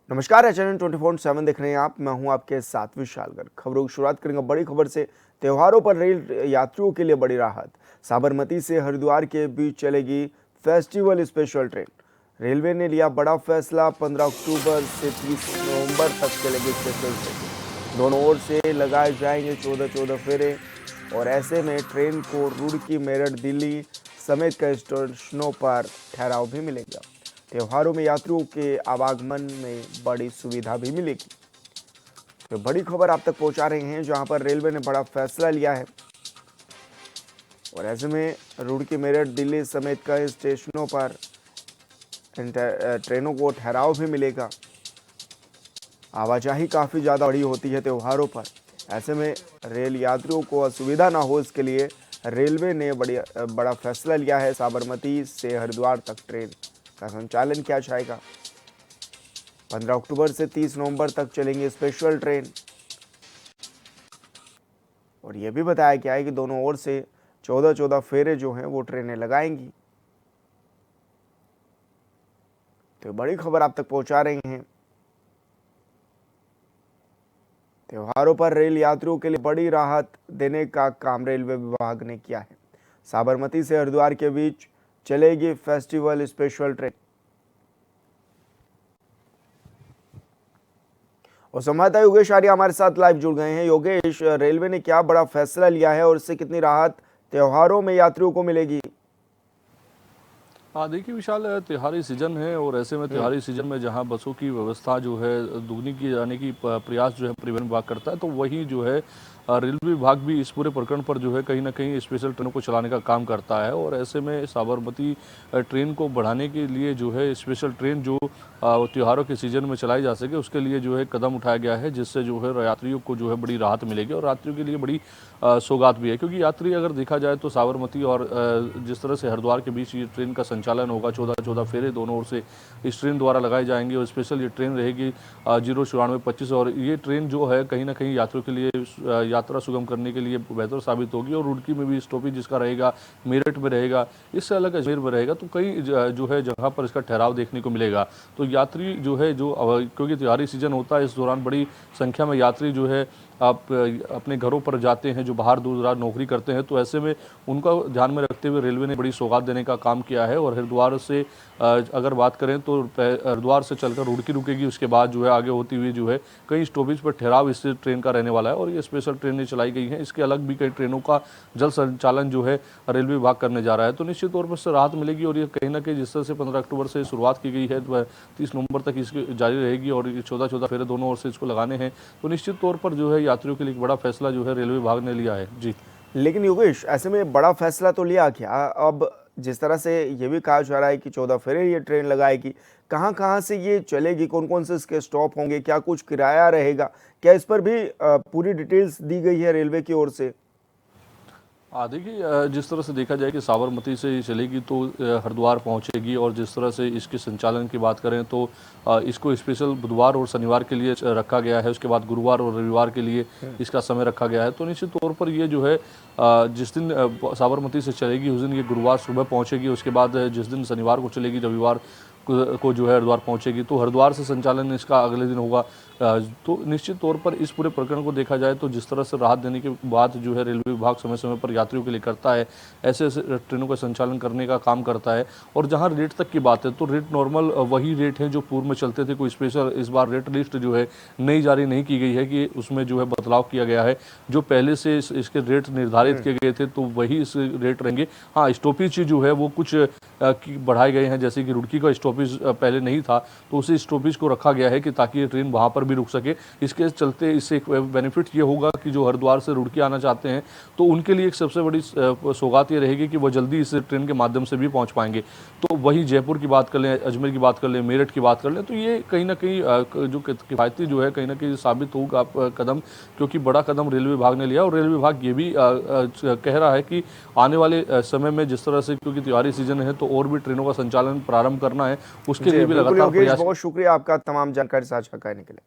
नमस्कार, एचएनएन 24/7 देख रहे हैं आप। मैं हूं आपके साथ विशालगढ़। खबरों की शुरुआत करेंगे बड़ी खबर से। त्योहारों पर रेल यात्रियों के लिए बड़ी राहत। साबरमती से हरिद्वार के बीच चलेगी फेस्टिवल स्पेशल ट्रेन। रेलवे ने लिया बड़ा फैसला। 15 अक्टूबर से 30 नवंबर तक चलेगी स्पेशल ट्रेन। दोनों ओर से लगाए जाएंगे 14-14 फेरे और ऐसे में ट्रेन को रुड़की, मेरठ, दिल्ली समेत कई स्टेशनों पर ठहराव भी मिलेगा। त्योहारों में यात्रियों के आवागमन में बड़ी सुविधा भी मिलेगी। तो बड़ी खबर आप तक पहुंचा रहे हैं, जहां पर रेलवे ने बड़ा फैसला लिया है और ऐसे में रुड़की, मेरठ, दिल्ली समेत कई स्टेशनों पर ट्रेनों को ठहराव भी मिलेगा। आवाजाही काफ़ी ज़्यादा बड़ी होती है त्योहारों पर। ऐसे में रेल यात्रियों को असुविधा ना हो, इसके लिए रेलवे ने बड़ा फैसला लिया है। साबरमती से हरिद्वार तक ट्रेन का संचालन किया जाएगा। 15 अक्टूबर से 30 नवंबर तक चलेंगे स्पेशल ट्रेन और यह भी बताया गया है कि दोनों ओर से 14-14 फेरे जो हैं वो ट्रेनें लगाएंगी। तो बड़ी खबर आप तक पहुंचा रहे हैं। त्योहारों पर रेल यात्रियों के लिए बड़ी राहत देने का काम रेलवे विभाग ने किया है। साबरमती से हरिद्वार के बीच चलेगी फेस्टिवल स्पेशल ट्रेन। और संवाददाता योगेश आर्य हमारे साथ लाइव जुड़ गए हैं। योगेश, रेलवे ने क्या बड़ा फैसला लिया है और इससे कितनी राहत त्योहारों में यात्रियों को मिलेगी? हाँ, देखिए विशाल, त्योहारी सीजन है और ऐसे में त्योहारी सीजन में जहाँ बसों की व्यवस्था जो है दुगनी की जाने की प्रयास जो है परिवहन विभाग करता है, तो वही जो है रेलवे विभाग भी इस पूरे प्रकरण पर जो है कहीं ना कहीं स्पेशल ट्रेनों को चलाने का काम करता है। और ऐसे में साबरमती ट्रेन को बढ़ाने के लिए जो है स्पेशल ट्रेन जो त्योहारों के सीजन में चलाई जा सके, उसके लिए जो है कदम उठाया गया है, जिससे जो है यात्रियों को जो है बड़ी राहत मिलेगी और यात्रियों के लिए बड़ी सौगात भी है। क्योंकि यात्री अगर देखा जाए तो साबरमती और जिस तरह से हरिद्वार के बीच ये ट्रेन का संचालन होगा, 14-14 फेरे दोनों ओर से इस ट्रेन द्वारा लगाए जाएंगे और स्पेशल ये ट्रेन रहेगी 09425। और ये ट्रेन जो है कहीं ना कहीं यात्रियों के लिए यात्रा सुगम करने के लिए बेहतर साबित होगी। और रुड़की में भी स्टॉपेज जिसका रहेगा, मेरठ में रहेगा, इससे अलग अजमेर में रहेगा, तो कई जो है जगह पर इसका ठहराव देखने को मिलेगा। तो यात्री जो है क्योंकि त्योहारी सीजन होता है, इस दौरान बड़ी संख्या में यात्री जो है आप अपने घरों पर जाते हैं, जो बाहर दूर दराज नौकरी करते हैं, तो ऐसे में उनका ध्यान में रखते हुए रेलवे ने बड़ी सौगात देने का काम किया है। और हरिद्वार से अगर बात करें तो हरिद्वार से चलकर रुड़की रुकेगी, उसके बाद जो है आगे होती हुई जो है कई स्टॉपेज पर ठहराव इस ट्रेन का रहने वाला है। और ये स्पेशल ट्रेनें चलाई गई हैं, इसके अलग भी कई ट्रेनों का जल संचालन जो है रेलवे विभाग करने जा रहा है। तो निश्चित तौर पर इससे राहत मिलेगी और ये कहीं ना कहीं जिस तरह से 15 अक्टूबर से शुरुआत की गई है, 30 नवंबर तक इसकी जारी रहेगी और 14-14 फेरे दोनों ओर से इसको लगाने हैं। तो निश्चित तौर पर जो है यात्रियों के लिए एक बड़ा फैसला जो है रेलवे विभाग ने लिया है। जी, लेकिन योगेश, ऐसे में बड़ा फैसला तो लिया क्या? अब जिस तरह से ये भी कहा जा रहा है कि 14 फेरे ये ट्रेन लगाएगी, कहाँ कहाँ से ये चलेगी, कौन कौन से इसके स्टॉप होंगे, क्या कुछ किराया रहेगा, क्या इस पर भी पूरी डिटेल्स दी गई है रेलवे की ओर से? देखिए, जिस तरह से देखा जाए कि साबरमती से ये चलेगी तो हरिद्वार पहुंचेगी। और जिस तरह से इसके संचालन की बात करें तो इसको स्पेशल बुधवार और शनिवार के लिए रखा गया है, उसके बाद गुरुवार और रविवार के लिए इसका समय रखा गया है। तो निश्चित तौर पर ये जो है जिस दिन साबरमती से चलेगी उस दिन ये गुरुवार सुबह पहुंचेगी, उसके बाद जिस दिन शनिवार को चलेगी रविवार को जो है हरिद्वार पहुंचेगी। तो हरिद्वार से संचालन इसका अगले दिन होगा। तो निश्चित तौर पर इस पूरे प्रकरण को देखा जाए तो जिस तरह से राहत देने के बाद जो है रेलवे विभाग समय समय पर यात्रियों के लिए करता है, ऐसे ऐसे ट्रेनों का संचालन करने का काम करता है। और जहां रेट तक की बात है तो रेट नॉर्मल वही रेट है जो पूर्व में चलते थे, कोई स्पेशल इस बार रेट लिस्ट जो है नई जारी नहीं की गई है कि उसमें जो है बदलाव किया गया है। जो पहले से इसके रेट निर्धारित किए गए थे तो वही इस रेट रहेंगे। हाँ, स्टॉपेज जो है वो कुछ बढ़ाए गए हैं, जैसे कि रुड़की का स्टॉपेज पहले नहीं था तो उसी स्टॉपेज को रखा गया है कि ताकि ये ट्रेन वहाँ पर भी रुक सके। इसके चलते इससे एक बेनिफिट ये होगा कि जो हरिद्वार से रुड़की आना चाहते हैं तो उनके लिए एक सबसे बड़ी सौगात ये रहेगी कि वह जल्दी इस ट्रेन के माध्यम से भी पहुँच पाएंगे। तो वही जयपुर की बात कर लें, अजमेर की बात कर लें, मेरठ की बात कर लें, तो ये कहीं ना कहीं जो किफ़ायती जो है कहीं ना कहीं साबित होगा कदम, क्योंकि बड़ा कदम रेलवे विभाग ने लिया। और रेलवे विभाग ये भी कह रहा है कि आने वाले समय में जिस तरह से क्योंकि त्योहारी सीजन है तो और भी ट्रेनों का संचालन प्रारंभ करना है, उसके लिए भी लगातार प्रयास। बहुत शुक्रिया आपका तमाम जानकारी साझा करने के लिए।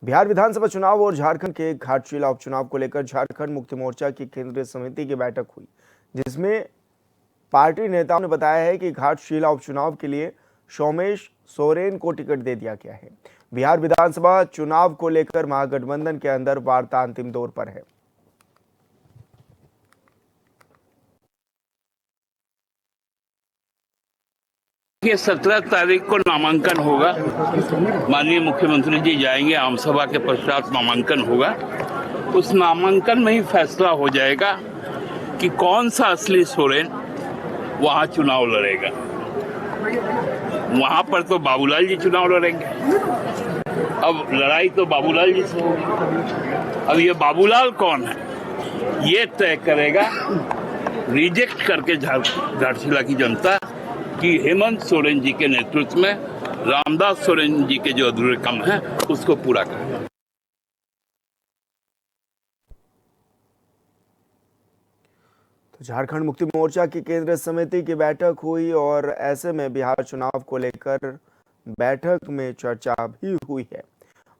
बिहार विधानसभा चुनाव और झारखंड के घाटशिला उपचुनाव को लेकर झारखंड मुक्ति मोर्चा की केंद्रीय समिति की बैठक हुई, जिसमें पार्टी नेताओं ने बताया है कि घाटशिला उपचुनाव के लिए सोमेश सोरेन को टिकट दे दिया गया है। बिहार विधानसभा चुनाव को लेकर महागठबंधन के अंदर वार्ता अंतिम दौर पर है। ये 17 तारीख को नामांकन होगा। माननीय मुख्यमंत्री जी जाएंगे, आम सभा के पश्चात नामांकन होगा। उस नामांकन में ही फैसला हो जाएगा कि कौन सा असली सोरेन वहां चुनाव लड़ेगा। वहां पर तो बाबूलाल जी चुनाव लड़ेंगे। अब लड़ाई तो बाबूलाल जी से होगी। अब ये बाबूलाल कौन है, ये तय करेगा रिजेक्ट करके घाटशिला की जनता कि हेमंत सोरेन जी के नेतृत्व में रामदास सोरेन जी के जो अधूरे काम है उसको पूरा करें। तो झारखंड मुक्ति मोर्चा की केंद्रीय समिति की बैठक हुई और ऐसे में बिहार चुनाव को लेकर बैठक में चर्चा भी हुई है।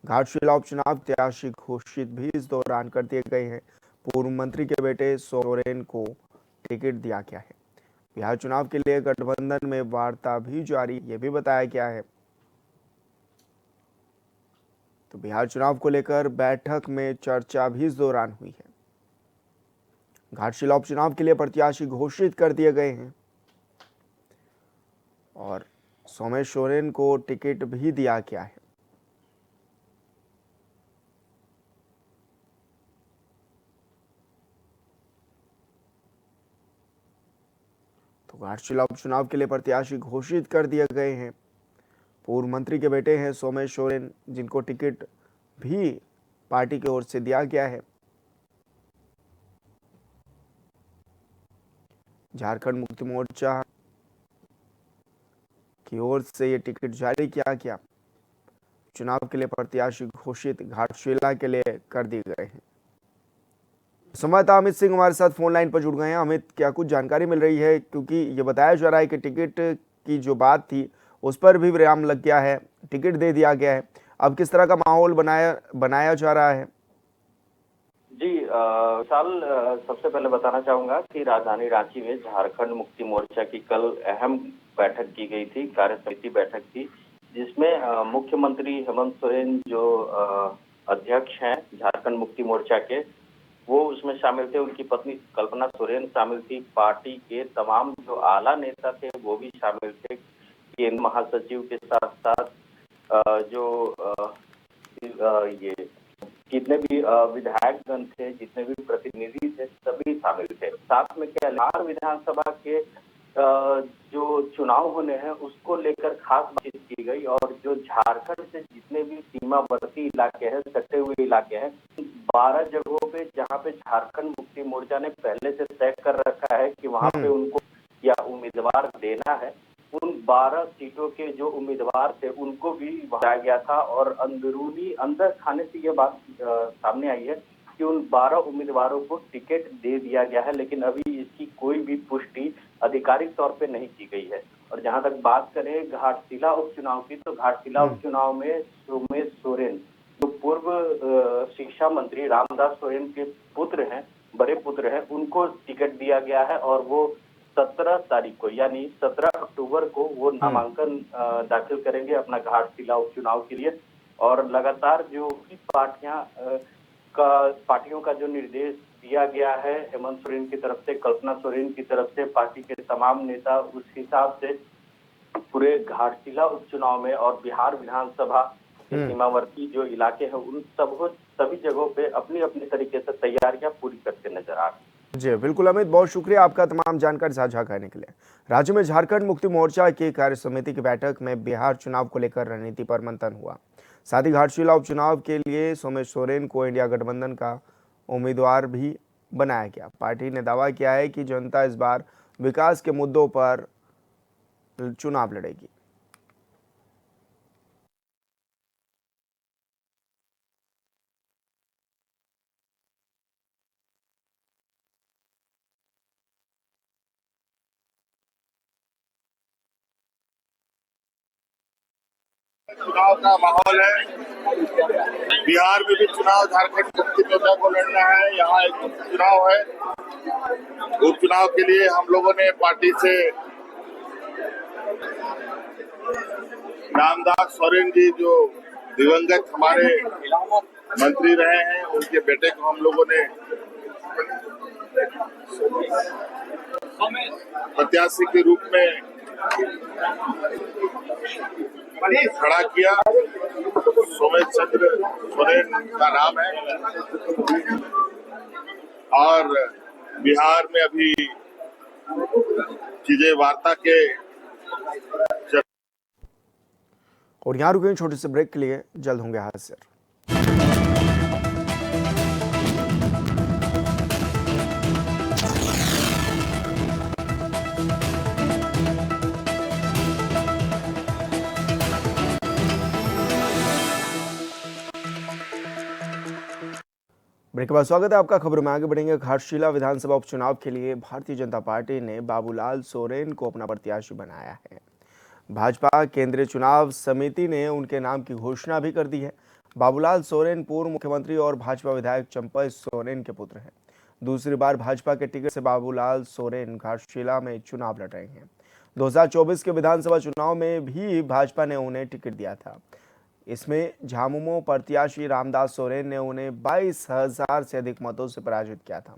घाटशिला उपचुनाव प्रत्याशी घोषित भी इस दौरान कर दिए गए हैं। पूर्व मंत्री के बेटे सोरेन को टिकट दिया गया है। बिहार चुनाव के लिए गठबंधन में वार्ता भी जारी, ये भी बताया गया है। तो बिहार चुनाव को लेकर बैठक में चर्चा भी इस दौरान हुई है। घाटशिला उपचुनाव के लिए प्रत्याशी घोषित कर दिए गए हैं और सोमेश सोरेन को टिकट भी दिया गया है। तो घाटशिला उपचुनाव के लिए प्रत्याशी घोषित कर दिए गए हैं। पूर्व मंत्री के बेटे हैं सोमेश सोरेन, जिनको टिकट भी पार्टी की ओर से दिया गया है। झारखंड मुक्ति मोर्चा की ओर से ये टिकट जारी किया गया। चुनाव के लिए प्रत्याशी घोषित घाटशिला के लिए कर दिए गए हैं। संवाददाता अमित सिंह हमारे साथ फोन लाइन पर जुड़ गए हैं। अमित, क्या कुछ जानकारी मिल रही है, क्योंकि ये बताया जा रहा है कि टिकट की जो बात थी उस पर भी विराम लग गया है, टिकट दे दिया गया है। अब किस तरह का माहौल बनाया जा रहा है? जी सबसे पहले बताना चाहूंगा कि राजधानी रांची में झारखंड मुक्ति मोर्चा की कल अहम बैठक की गई थी, कार्य समिति बैठक थी, जिसमें मुख्यमंत्री हेमंत सोरेन जो अध्यक्ष हैं झारखंड मुक्ति मोर्चा के, वो उसमें शामिल थे। उनकी पत्नी कल्पना सोरेन शामिल थी। पार्टी के तमाम जो आला नेता थे वो भी शामिल थे। केंद्रीय महासचिव के साथ साथ ये जितने भी विधायकगण थे, जितने भी प्रतिनिधि थे, सभी शामिल थे। साथ में क्या बिहार विधानसभा के जो चुनाव होने हैं उसको लेकर खास बातचीत की गई और जो झारखंड से जितने भी सीमावर्ती इलाके हैं, सटे हुए इलाके हैं, 12 जगहों पे जहां पे झारखंड मुक्ति मोर्चा ने पहले से तय कर रखा है कि वहां पे उनको या उम्मीदवार देना है, उन 12 सीटों के जो उम्मीदवार थे उनको भी बताया गया था। और अंदर खाने से ये बात सामने आई है कि उन 12 उम्मीदवारों को टिकट दे दिया गया है, लेकिन अभी इसकी कोई भी पुष्टि आधिकारिक तौर पे नहीं की गई है। और जहां तक बात करें घाटशिला उपचुनाव की, तो घाटशिला उपचुनाव में सोमेश सोरेन जो पूर्व शिक्षा मंत्री रामदास सोरेन के पुत्र हैं, बड़े पुत्र हैं, उनको टिकट दिया गया है और वो 17 तारीख को यानी 17 अक्टूबर को वो नामांकन दाखिल करेंगे अपना घाटशिला उपचुनाव के लिए। और लगातार जो भी पार्टियों का जो निर्देश दिया गया है हेमंत सोरेन की तरफ से, कल्पना सोरेन की तरफ से, पार्टी के तमाम नेता उस हिसाब से पूरे घाटशिला उपचुनाव में और बिहार विधानसभा के सीमावर्ती जो इलाके हैं उन सभी जगहों पे अपनी अपनी तरीके से तैयारियां पूरी करते नजर आ रही हैं। जी बिल्कुल अमित, बहुत शुक्रिया आपका तमाम जानकारी साझा करने के लिए। राज्य में झारखंड मुक्ति मोर्चा की कार्य समिति की बैठक में बिहार चुनाव को लेकर रणनीति पर मंथन हुआ। साथ ही घाटशिला उपचुनाव के लिए सोमेश सोरेन को इंडिया गठबंधन का उम्मीदवार भी बनाया गया। पार्टी ने दावा किया है कि जनता इस बार विकास के मुद्दों पर चुनाव लड़ेगी। चुनाव का माहौल है। बिहार में भी चुनाव झारखंड मुक्ति मोर्चा को लड़ना है। यहाँ एक उपचुनाव है। उपचुनाव के लिए हम लोगों ने पार्टी से रामदास सोरेन जी जो दिवंगत हमारे मंत्री रहे हैं, उनके बेटे को हम लोगों ने प्रत्याशी के रूप में खड़ा किया। सोमेश चंद्र सोरेन का नाम है और बिहार में अभी चीजें वार्ता के और यहाँ रुके छोटे से ब्रेक के लिए, जल्द होंगे हाजिर। ब्रेक के बाद स्वागत है आपका। खबरों में आगे बढ़ेंगे। घाटशिला विधानसभा उपचुनाव के लिए भारतीय जनता पार्टी ने बाबूलाल सोरेन को अपना प्रत्याशी बनाया है। भाजपा केंद्रीय चुनाव समिति ने उनके नाम की घोषणा भी कर दी है। बाबूलाल सोरेन पूर्व मुख्यमंत्री और भाजपा विधायक चंपा सोरेन के पुत्र हैं। दूसरी बार भाजपा के टिकट से बाबूलाल सोरेन घाटशिला में चुनाव लड़ रहे हैं। 2024 के विधानसभा चुनाव में भी भाजपा ने उन्हें टिकट दिया था। इसमें झामुमो प्रत्याशी रामदास सोरेन ने उन्हें 22,000 से अधिक मतों से पराजित किया था।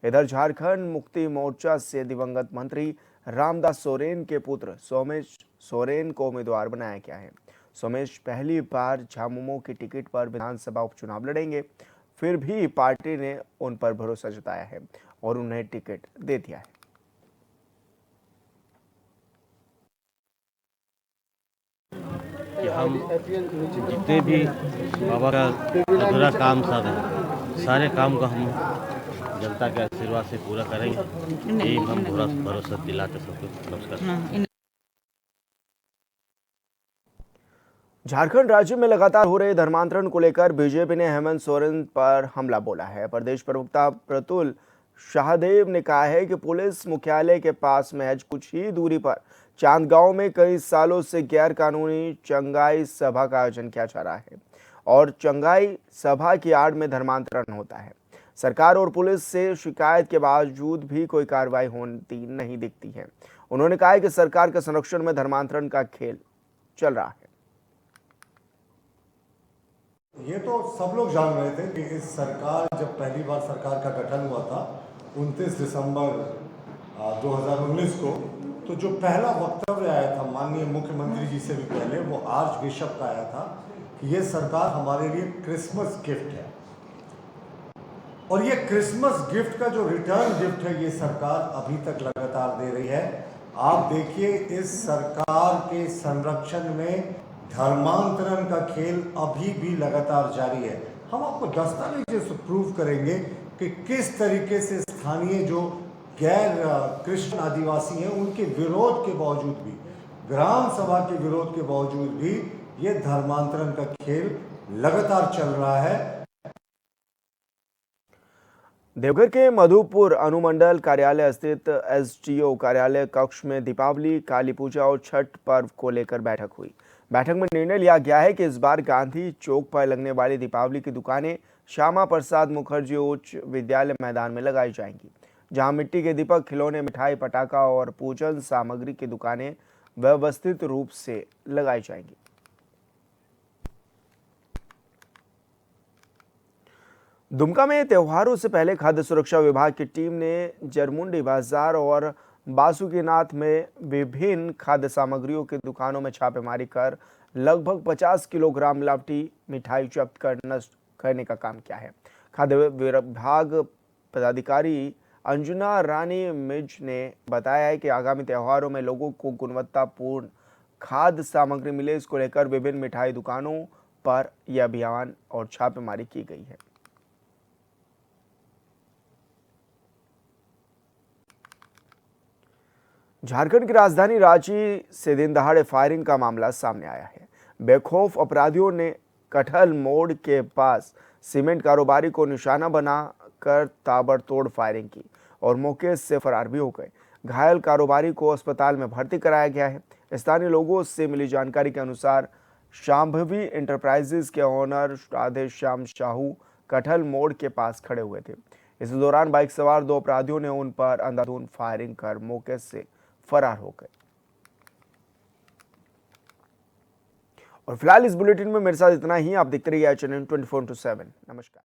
इधर झारखंड मुक्ति मोर्चा से दिवंगत मंत्री रामदास सोरेन के पुत्र सोमेश सोरेन को उम्मीदवार बनाया गया है। सोमेश पहली बार झामुमो की टिकट पर विधानसभा उपचुनाव लड़ेंगे। फिर भी पार्टी ने उन पर भरोसा जताया है और उन्हें टिकट दे दिया है। हम जितने भी बाबा का अधूरा काम सब है, सारे काम को हम जनता के आशीर्वाद से पूरा करेंगे। यही हम भरोसा दिलाते सबको। नमस्कार। झारखंड राज्य में लगातार हो रहे धर्मांतरण को लेकर बीजेपी ने हेमंत सोरेन पर हमला बोला है। प्रदेश प्रवक्ता प्रतुल शाहदेव ने कहा है कि पुलिस मुख्यालय के पास महज कुछ ही दूरी पर चांदगांव में कई सालों से गैर कानूनी चंगाई सभा का आयोजन किया जा रहा है और चंगाई सभा की आड़ में धर्मांतरण होता है। सरकार और पुलिस से शिकायत के बावजूद भी कोई कार्रवाई होती नहीं दिखती है। उन्होंने कहा है कि सरकार के संरक्षण में धर्मांतरण का खेल चल रहा है। ये तो सब लोग जान रहे थे कि इस सरकार, जब पहली बार सरकार का गठन हुआ था 29 दिसंबर 2019 को, तो जो पहला वक्तव्य आया था माननीय मुख्यमंत्री जी से भी पहले, वो आर्च बिशप का आया था कि ये सरकार हमारे लिए क्रिसमस गिफ्ट है। और ये क्रिसमस गिफ्ट का जो रिटर्न गिफ्ट है, ये सरकार अभी तक लगातार दे रही है। आप देखिए, इस सरकार के संरक्षण में धर्मांतरण का खेल अभी भी लगातार जारी है। हम आपको दस्तावेज से प्रूव करेंगे कि किस तरीके से स्थानीय जो गैर क्रिश्चियन आदिवासी हैं, उनके विरोध के बावजूद भी, ग्राम सभा के विरोध के बावजूद भी, ये धर्मांतरण का खेल लगातार चल रहा है। देवघर के मधुपुर अनुमंडल कार्यालय स्थित एसडीओ कार्यालय कक्ष में दीपावली, काली पूजा और छठ पर्व को लेकर बैठक हुई। बैठक में निर्णय लिया गया है कि इस बार गांधी चौक पर लगने वाली दीपावली की दुकानें श्यामा प्रसाद मुखर्जी उच्च विद्यालय मैदान में लगाई जाएंगी, जहां मिट्टी के दीपक, खिलौने, मिठाई, पटाखा और पूजन सामग्री की दुकानें व्यवस्थित रूप से लगाई जाएंगी। दुमका में त्योहारों से पहले खाद्य सुरक्षा विभाग की टीम ने जरमुंडी बाजार और बासुकीनाथ में विभिन्न खाद्य सामग्रियों की दुकानों में छापेमारी कर लगभग 50 किलोग्राम मिलावटी मिठाई जब्त कर नष्ट करने का काम किया है। खाद्य विभाग पदाधिकारी अंजुना रानी मिज ने बताया है कि आगामी त्योहारों में लोगों को गुणवत्तापूर्ण खाद्य सामग्री मिले, इसको लेकर विभिन्न मिठाई दुकानों पर यह अभियान और छापेमारी की गई है। झारखंड की राजधानी रांची से दिन दहाड़े फायरिंग का मामला सामने आया है। बेखौफ अपराधियों ने कटहल मोड़ के पास सीमेंट कारोबारी को निशाना बनाकर ताबड़तोड़ फायरिंग की और मौके से फरार भी हो गए। घायल कारोबारी को अस्पताल में भर्ती कराया गया है। स्थानीय लोगों से मिली जानकारी के अनुसार शांभवी एंटरप्राइजेज के ओनर राधे श्याम साहू कटहल मोड़ के पास खड़े हुए थे। इस दौरान बाइक सवार दो अपराधियों ने उन पर अंधाधुंध फायरिंग कर मौके से फरार हो गए। और फिलहाल इस बुलेटिन में मेरे साथ इतना ही। आप देखते रहिए चैनल 24/7। नमस्कार।